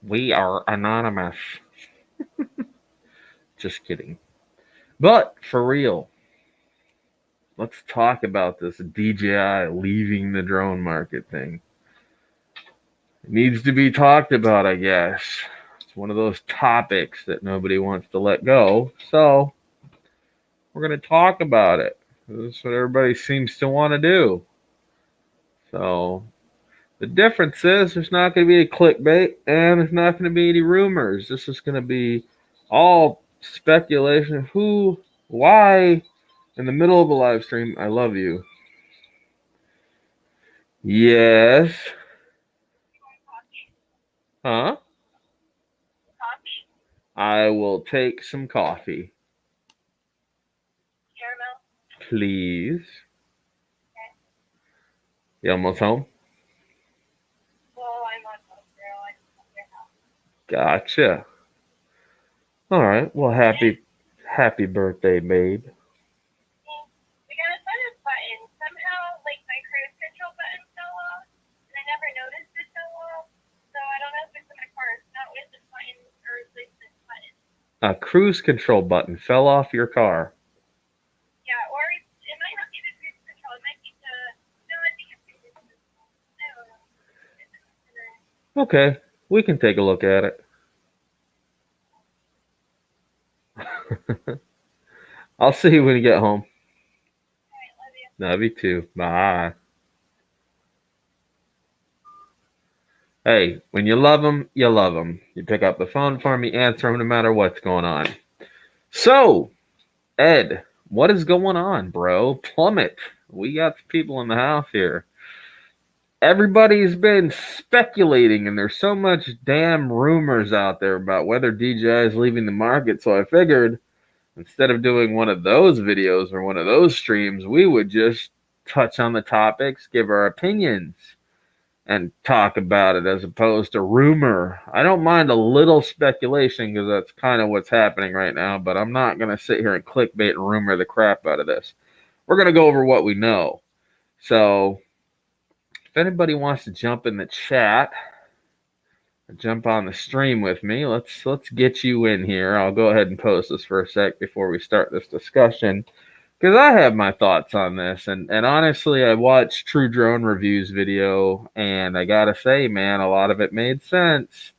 We are anonymous. Just kidding. But for real, let's talk about this DJI leaving the drone market thing. It needs to be talked about, I guess. It's one of those topics that nobody wants to let go. So we're going to talk about it. This is what everybody seems to want to do. So the difference is there's not going to be a clickbait and there's not going to be any rumors. This is going to be all speculation. Who, why, in the middle of a live stream. I love you. Yes. Huh? I will take some coffee. Caramel? Please. Okay. You almost home? Well, I'm on home, girl. I just want your house. Gotcha. All right. Well, happy birthday, babe. We got a set of buttons. Somehow, like, my cruise control button fell off, and I never noticed it fell off. So I don't know if it's in my car. It's not with this button or with this button. A cruise control button fell off your car. Yeah, or it might not be the cruise control. It might be the. No, I think it's the cruise control. I don't know. Okay, we can take a look at it. I'll see you when you get home. All right, love you. Love you too. Bye. Hey, when you love them, you love them. You pick up the phone for me, answer them no matter what's going on. So, Ed, what is going on, bro? Plummet. We got people in the house here. Everybody's been speculating, and there's so much damn rumors out there about whether DJI is leaving the market. So I figured instead of doing one of those videos or one of those streams, we would just touch on the topics, give our opinions, and talk about it as opposed to rumor. I don't mind a little speculation because that's kind of what's happening right now, but I'm not going to sit here and clickbait and rumor the crap out of this. We're going to go over what we know. So if anybody wants to jump in the chat, jump on the stream with me, let's get you in here. I'll go ahead and post this for a sec before we start this discussion, because I have my thoughts on this, and honestly, I watched True Drone Review's video, and I gotta say, man, a lot of it made sense.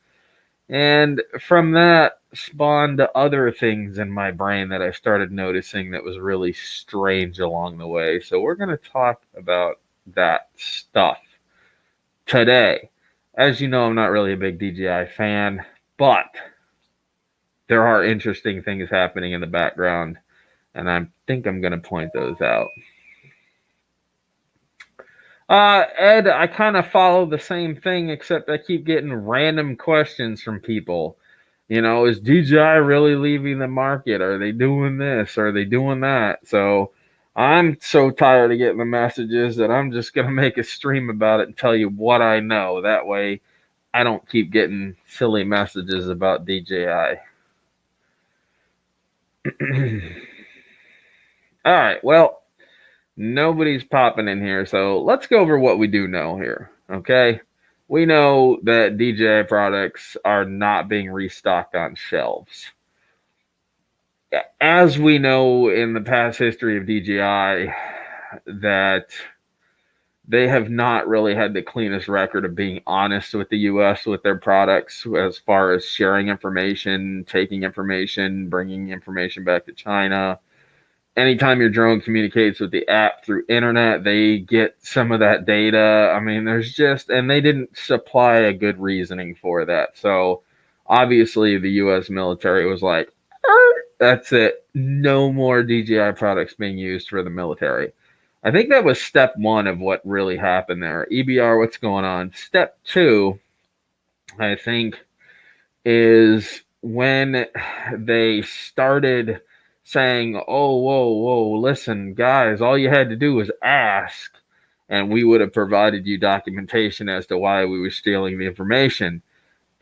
And from that spawned other things in my brain that I started noticing that was really strange along the way. So we're going to talk about that stuff today. As you know, I'm not really a big DJI fan, but there are interesting things happening in the background, and I think I'm going to point those out. Ed, I kind of follow the same thing, except I keep getting random questions from people. You know, is DJI really leaving the market? Are they doing this? Are they doing that? So I'm so tired of getting the messages that I'm just going to make a stream about it and tell you what I know. That way I don't keep getting silly messages about DJI. All right, well, nobody's popping in here, so let's go over what we do know here, okay? We know that DJI products are not being restocked on shelves. As we know in the past history of DJI, that they have not really had the cleanest record of being honest with the US with their products as far as sharing information, taking information, bringing information back to China. Anytime your drone communicates with the app through internet, they get some of that data. I mean, there's just, and they didn't supply a good reasoning for that. So obviously the US military was like, that's it. No more DJI products being used for the military. I think that was step one of what really happened there. EBR, what's going on? Step two, I think, is when they started saying, oh, whoa, listen, guys, all you had to do was ask, and we would have provided you documentation as to why we were stealing the information.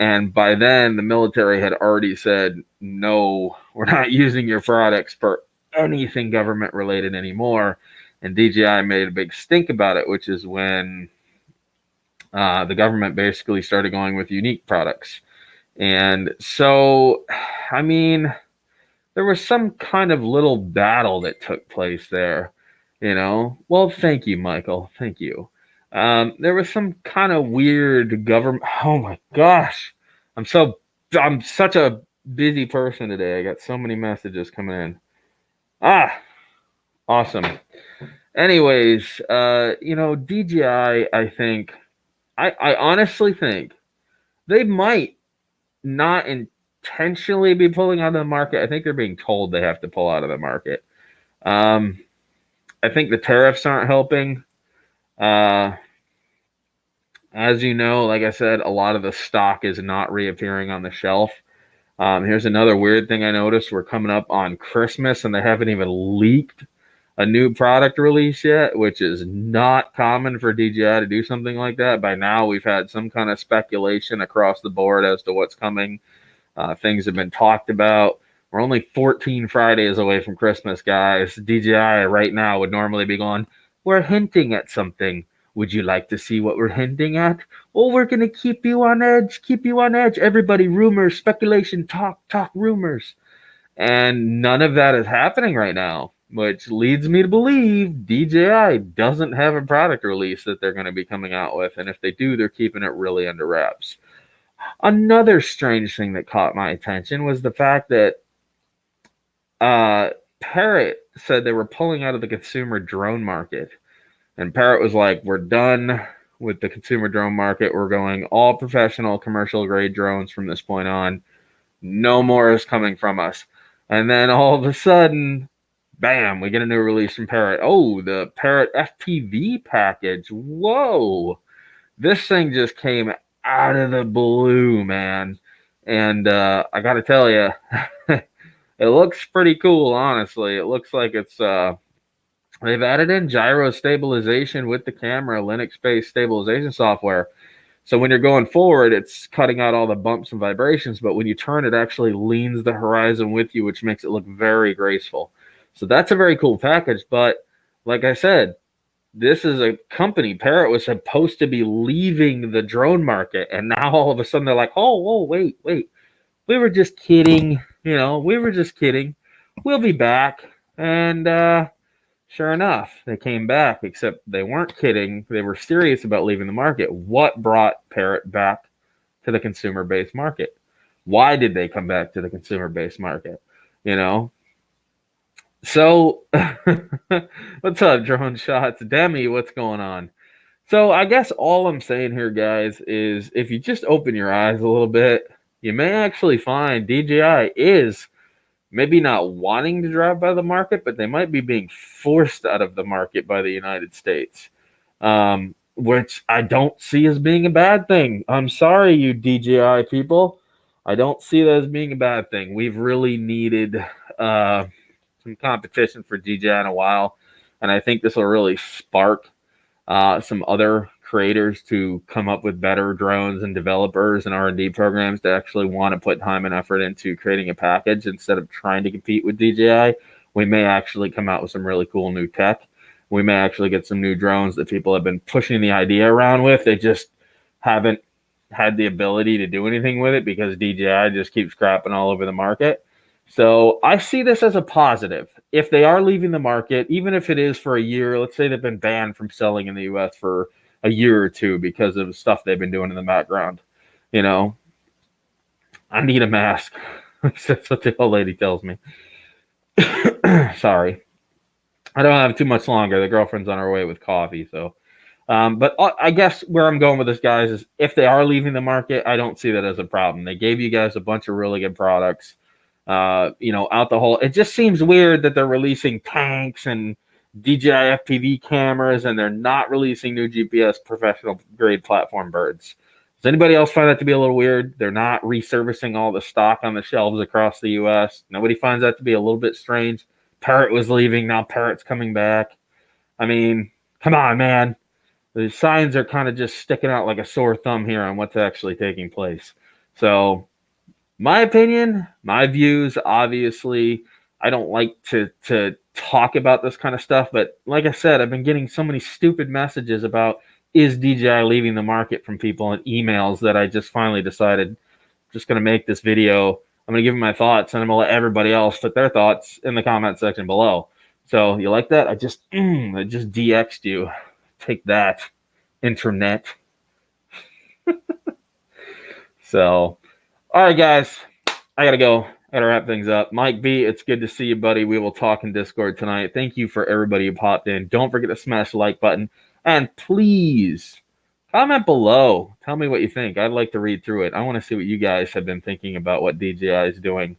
And by then, the military had already said, no, we're not using your products for anything government related anymore. And DJI made a big stink about it, which is when the government basically started going with unique products. And so, I mean, there was some kind of little battle that took place there, you know. Well, thank you, Michael. Thank you. There was some kind of weird government. Oh my gosh, I'm such a busy person today. I got so many messages coming in. Ah, awesome. Anyways, DJI, I think, I honestly think they might not intentionally be pulling out of the market. I think they're being told they have to pull out of the market. Um, I think the tariffs aren't helping. Uh, as you know, like I said, a lot of the stock is not reappearing on the shelf. Here's another weird thing I noticed. We're coming up on Christmas and they haven't even leaked a new product release yet, which is not common for DJI to do something like that. By now, we've had some kind of speculation across the board as to what's coming. Things have been talked about. We're only 14 Fridays away from Christmas, guys. DJI right now would normally be going, we're hinting at something. Would you like to see what we're hinting at? Oh, we're going to keep you on edge, keep you on edge. Everybody, rumors, speculation, talk, rumors. And none of that is happening right now, which leads me to believe DJI doesn't have a product release that they're going to be coming out with. And if they do, they're keeping it really under wraps. Another strange thing that caught my attention was the fact that Parrot said they were pulling out of the consumer drone market. And Parrot was like, we're done with the consumer drone market. We're going all professional commercial grade drones from this point on. No more is coming from us. And then all of a sudden, bam, we get a new release from Parrot. Oh, the Parrot FPV package. Whoa. This thing just came out of the blue, man. And I got to tell you, it looks pretty cool, honestly. It looks like they've added in gyro stabilization with the camera, Linux-based stabilization software. So when you're going forward, it's cutting out all the bumps and vibrations, but when you turn, it actually leans the horizon with you, which makes it look very graceful. So that's a very cool package. But like I said, this is a company. Parrot was supposed to be leaving the drone market, and now all of a sudden they're like, oh, wait. We were just kidding. We were just kidding. We'll be back. And sure enough, they came back, except they weren't kidding. They were serious about leaving the market. What brought Parrot back to the consumer-based market? Why did they come back to the consumer-based market? So, what's up, Drone Shots? Demi, what's going on? So, I guess all I'm saying here, guys, is if you just open your eyes a little bit, you may actually find DJI is maybe not wanting to drive by the market, but they might be being forced out of the market by the United States, which I don't see as being a bad thing. I'm sorry, you DJI people. I don't see that as being a bad thing. We've really needed some competition for DJI in a while, and I think this will really spark some other creators to come up with better drones and developers and R&D programs to actually want to put time and effort into creating a package instead of trying to compete with DJI. We may actually come out with some really cool new tech. We may actually get some new drones that people have been pushing the idea around with. They just haven't had the ability to do anything with it because DJI just keeps crapping all over the market. So I see this as a positive. If they are leaving the market, even if it is for a year, let's say they've been banned from selling in the US for a year or two because of stuff they've been doing in the background. I need a mask. That's what the old lady tells me. Sorry. I don't have too much longer. The girlfriend's on her way with coffee. So, but I guess where I'm going with this, guys, is if they are leaving the market, I don't see that as a problem. They gave you guys a bunch of really good products. Out the whole. It just seems weird that they're releasing tanks and DJI FPV cameras and they're not releasing new GPS professional grade platform birds. Does anybody else find that to be a little weird? They're not resurfacing all the stock on the shelves across the US. Nobody finds that to be a little bit strange. Parrot was leaving, now Parrot's coming back. I mean, come on, man. The signs are kind of just sticking out like a sore thumb here on what's actually taking place. So, my opinion, my views, obviously, I don't like to talk about this kind of stuff, but like I said, I've been getting so many stupid messages about is DJI leaving the market from people and emails that I just finally decided just going to make this video. I'm going to give them my thoughts, and I'm going to let everybody else put their thoughts in the comment section below. So you like that? I just DX'd you. Take that, internet. So, all right, guys. I got to go. I got to wrap things up. Mike B, it's good to see you, buddy. We will talk in Discord tonight. Thank you for everybody who popped in. Don't forget to smash the like button. And please, comment below. Tell me what you think. I'd like to read through it. I want to see what you guys have been thinking about what DJI is doing.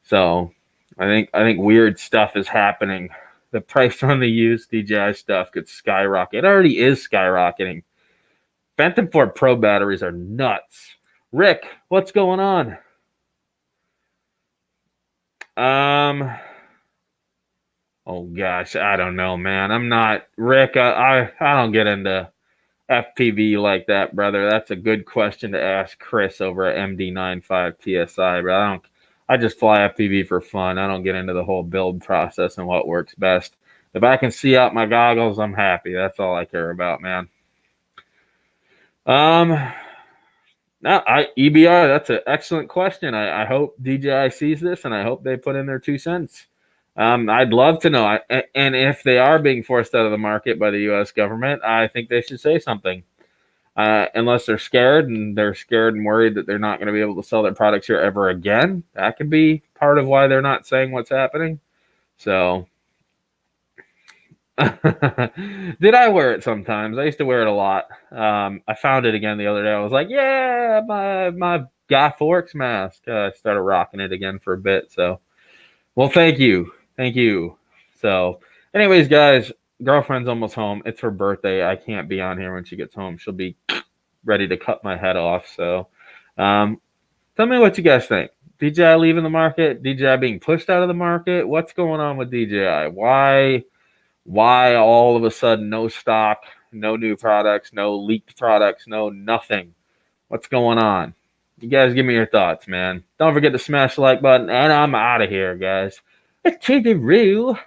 So, I think weird stuff is happening. The price on the used DJI stuff could skyrocket. It already is skyrocketing. Phantom 4 Pro batteries are nuts. Rick, what's going on? Oh gosh, I don't know, man. I'm not Rick. I don't get into FPV like that, brother. That's a good question to ask Chris over at MD95 TSI, but I just fly FPV for fun. I don't get into the whole build process and what works best. If I can see out my goggles, I'm happy. That's all I care about, man. EBR, that's an excellent question. I hope DJI sees this, and I hope they put in their 2 cents. I'd love to know. And if they are being forced out of the market by the U.S. government, I think they should say something. Unless they're scared and worried that they're not going to be able to sell their products here ever again. That could be part of why they're not saying what's happening. So, did I wear it sometimes? I used to wear it a lot. I found it again the other day. I was like, yeah, my Guy Fawkes mask. I started rocking it again for a bit. So, well, thank you. So, anyways, guys, girlfriend's almost home. It's her birthday. I can't be on here when she gets home. She'll be ready to cut my head off. So, tell me what you guys think. DJI leaving the market? DJI being pushed out of the market? What's going on with DJI? Why all of a sudden no stock, no new products, no leaked products, no nothing? What's going on? You guys give me your thoughts, man. Don't forget to smash the like button, and I'm out of here, guys. It's to the roo.